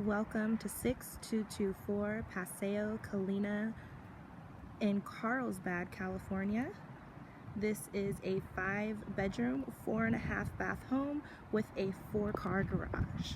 Welcome to 6224 Paseo, Colina in Carlsbad, California. This is a 5-bedroom, 4.5-bath home with a 4-car garage.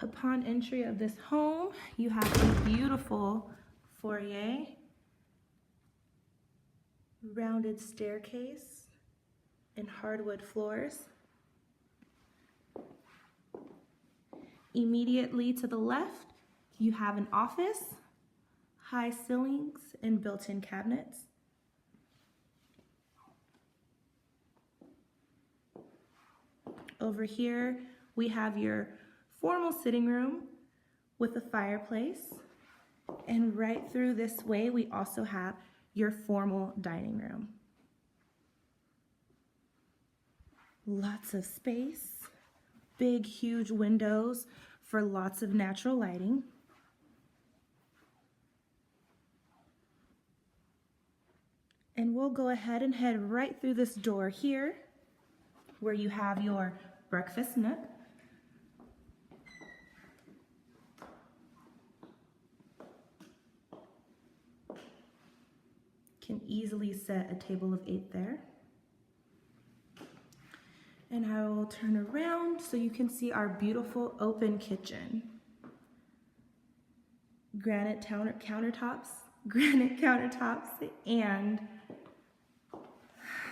Upon entry of this home, you have a beautiful foyer, rounded staircase, and hardwood floors. Immediately to the left, you have an office, high ceilings, and built-in cabinets. Over here, we have your formal sitting room with a fireplace. And right through this way, we also have your formal dining room. Lots of space, big, huge windows for lots of natural lighting. And we'll go ahead and head right through this door here, where you have your breakfast nook. Can easily set a table of 8 there. And I will turn around so you can see our beautiful open kitchen. Granite countertops, and